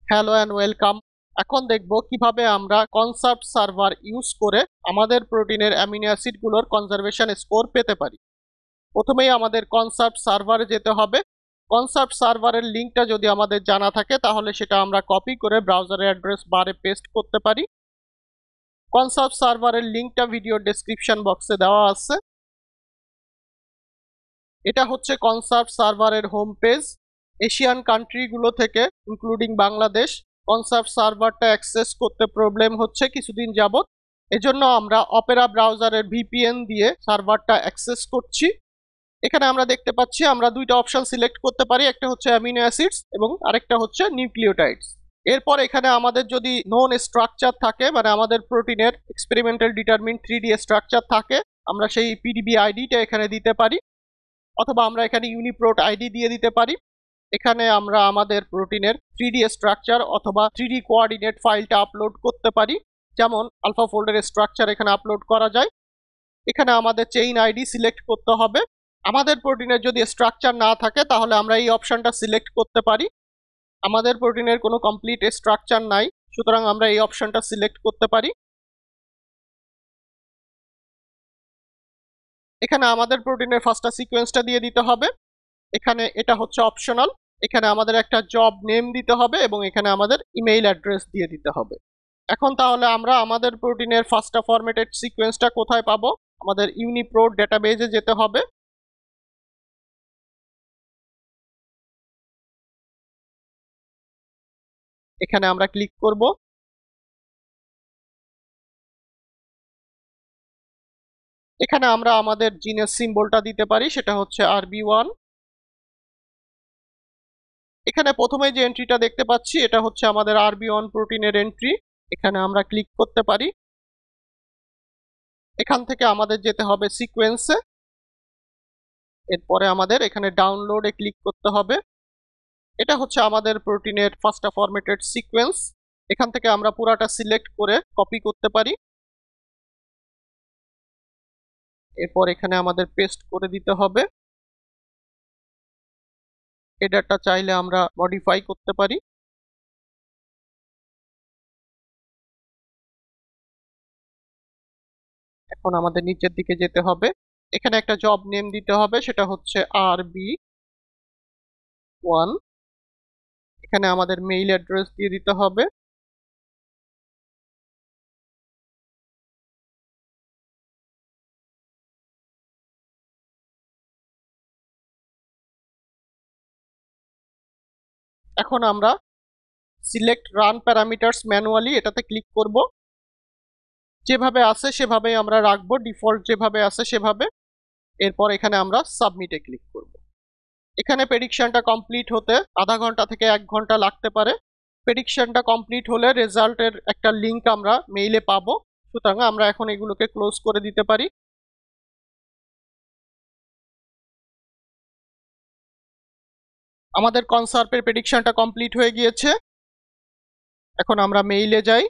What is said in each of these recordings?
Hello and welcome. এখন দেখব কিভাবে আমরা কনসার্ভ সার্ভার ইউজ করে আমাদের প্রোটিনের অ্যামিনো অ্যাসিডগুলোর কনজারভেশন স্কোর পেতে পারি। প্রথমেই আমাদের কনসার্ভ সার্ভারে যেতে হবে। কনসার্ভ সার্ভারের লিঙ্কটা যদি আমাদের জানা থাকে তাহলে সেটা আমরা কপি করে ব্রাউজারের অ্যাড্রেস বারে পেস্ট করতে পারি। কনসার্ভ সার্ভারের লিঙ্কটা ভিডিও ডেসক্রিপশন বক্সে দেওয়া আছে। এটা হচ্ছে কনসার্ভ সার্ভারের হোম পেজ। এশিয়ান কান্ট্রিগুলো থেকে ইনক্লুডিং বাংলাদেশ কনসার্ভ সার্ভারটা অ্যাক্সেস করতে প্রবলেম হচ্ছে কিছুদিন যাবত। এজন্য আমরা অপেরা ব্রাউজারের ভিপিএন দিয়ে সার্ভারটা অ্যাক্সেস করছি। এখানে আমরা দেখতে পাচ্ছি আমরা দুইটা অপশন সিলেক্ট করতে পারি, একটা হচ্ছে অ্যামিনো অ্যাসিডস এবং আরেকটা হচ্ছে নিউক্লিওটাইডস। এরপর এখানে আমাদের যদি নোন স্ট্রাকচার থাকে, মানে আমাদের প্রোটিনের এক্সপেরিমেন্টাল ডিটারমিন 3D স্ট্রাকচার থাকে, আমরা সেই পিডিবি আইডিটা এখানে দিতে পারি, অথবা আমরা এখানে ইউনিপ্রোট আইডি দিয়ে দিতে পারি। এখানে আমরা আমাদের প্রোটিনের 3D স্ট্রাকচার অথবা 3D কোঅর্ডিনেট ফাইলটা আপলোড করতে পারি, যেমন আলফা ফোল্ডারের স্ট্রাকচার এখানে আপলোড করা যায়। এখানে আমাদের চেইন আইডি সিলেক্ট করতে হবে। আমাদের প্রোটিনের যদি স্ট্রাকচার না থাকে তাহলে আমরা এই অপশনটা সিলেক্ট করতে পারি। আমাদের প্রোটিনের কোনো কমপ্লিট স্ট্রাকচার নাই, সুতরাং আমরা এই অপশনটা সিলেক্ট করতে পারি। এখানে আমাদের প্রোটিনের ফার্স্টটা সিকোয়েন্সটা দিয়ে দিতে হবে। এখানে এটা হচ্ছে অপশনাল। এখানে আমাদের একটা জব নেম দিতে হবে এবং এখানে আমাদের ইমেইল অ্যাড্রেস দিয়ে দিতে হবে। এখন তাহলে আমরা আমাদের প্রোটিনের ফার্স্টটা ফরম্যাটেড সিকোয়েন্সটা কোথায় পাবো? আমাদের ইউনিপ্রোট ডেটাবেজে যেতে হবে। এখানে আমরা ক্লিক করব। এখানে আমরা আমাদের জিনের সিম্বলটা দিতে পারি, সেটা হচ্ছে RB1। এখানে প্রথমে যে এন্ট্রিটা দেখতে পাচ্ছি এটা হচ্ছে আমাদের RB1 প্রোটিনের এন্ট্রি। এখানে আমরা ক্লিক করতে পারি। এখান থেকে আমাদের যেতে হবে সিকোয়েন্সে। এরপরে আমাদের এখানে ডাউনলোডে ক্লিক করতে হবে। এটা হচ্ছে আমাদের প্রোটিনের ফার্স্টটা ফরম্যাটেড সিকোয়েন্স। এখান থেকে আমরা পুরাটা সিলেক্ট করে কপি করতে পারি। এরপর এখানে আমাদের পেস্ট করে দিতে হবে। হেডারটা চাইলে আমরা মডিফাই করতে পারি। এখন আমাদের নিচের দিকে যেতে হবে। এখানে একটা জব নেম দিতে হবে, সেটা হচ্ছে RB1। এখানে আমাদের মেইল অ্যাড্রেস দিয়ে দিতে হবে। এখন আমরা সিলেক্ট রান প্যারামিটারস ম্যানুয়ালি এটাতে ক্লিক করব। যেভাবে আছে সেভাবেই আমরা রাখবো, ডিফল্ট যেভাবে আছে সেভাবে। এরপর এখানে আমরা সাবমিটে ক্লিক করব। এখানে প্রেডিকশনটা কমপ্লিট হতে আধা ঘন্টা থেকে 1 ঘন্টা লাগতে পারে। প্রেডিকশনটা কমপ্লিট হলে রেজাল্টের একটা লিঙ্ক আমরা মেইলে পাবো। সুতরাং আমরা এখন এগুলোকে ক্লোজ করে দিতে পারি। আমাদের কনসার্ভের প্রেডিকশনটা কমপ্লিট হয়ে গিয়েছে। এখন আমরা মেইলে যাই।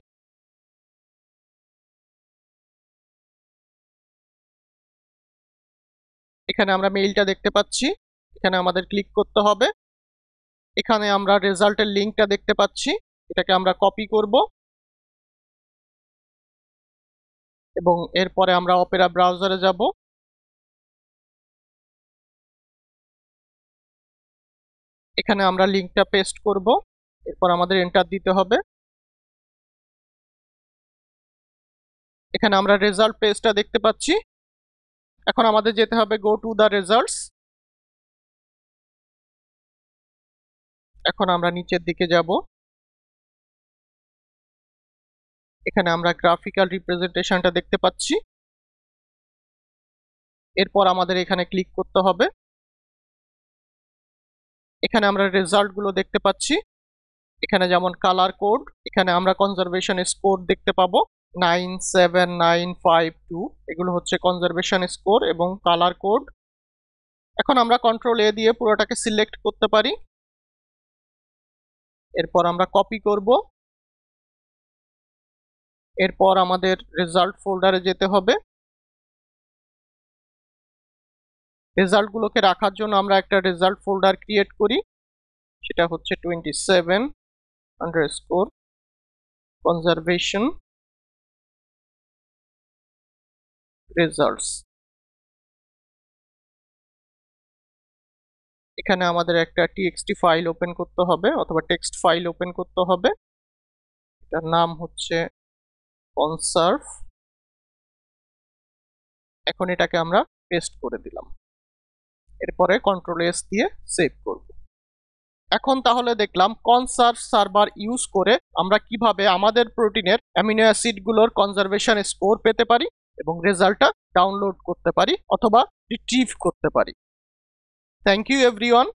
এখানে আমরা মেইলটা দেখতে পাচ্ছি। এখানে আমাদের ক্লিক করতে হবে। এখানে আমরা রেজাল্টের লিঙ্কটা দেখতে পাচ্ছি, এটাকে আমরা কপি করব এবং এরপরে আমরা অপেরা ব্রাউজারে যাব। এখানে আমরা লিঙ্কটা পেস্ট করব। এরপর আমাদের এন্টার দিতে হবে। এখানে আমরা রেজাল্ট পেজটা দেখতে পাচ্ছি। এখন আমাদের যেতে হবে গো টু দ্য রেজাল্টস। এখন আমরা নিচের দিকে যাব। এখানে আমরা গ্রাফিক্যাল রিপ্রেজেন্টেশনটা দেখতে পাচ্ছি। এরপর আমাদের এখানে ক্লিক করতে হবে। এখানে আমরা রেজাল্ট গুলো দেখতে পাচ্ছি। এখানে যেমন কালার কোড, এখানে আমরা কনজারভেশন স্কোর দেখতে পাবো 97952। এগুলো হচ্ছে কনজারভেশন স্কোর এবং কালার কোড। এখন আমরা কন্ট্রোল A দিয়ে পুরোটাকে সিলেক্ট করতে পারি। এরপর আমরা কপি করব। এরপর আমাদের রেজাল্ট ফোল্ডারে যেতে হবে। রেজাল্টগুলোকে রাখার জন্য আমরা একটা রেজাল্ট ফোল্ডার ক্রিয়েট করি, সেটা হচ্ছে 27। Underscore conservation results. এখানে আমাদের একটা টিএক্সটি ফাইল ওপেন করতে হবে অথবা টেক্সট ফাইল ওপেন করতে হবে। এটার নাম হচ্ছে কনসার্ভ। এখন এটাকে আমরা পেস্ট করে দিলাম। এরপরে কন্ট্রোল এস দিয়ে সেভ করব। এখন তাহলে দেখলাম কনসার্ভ সার্ভার ইউজ করে আমরা কিভাবে আমাদের প্রোটিনের অ্যামিনো অ্যাসিডগুলোর কনজারভেশন স্কোর পেতে পারি এবং রেজাল্টটা ডাউনলোড করতে পারি অথবা রিট্রিভ করতে পারি। Thank you everyone.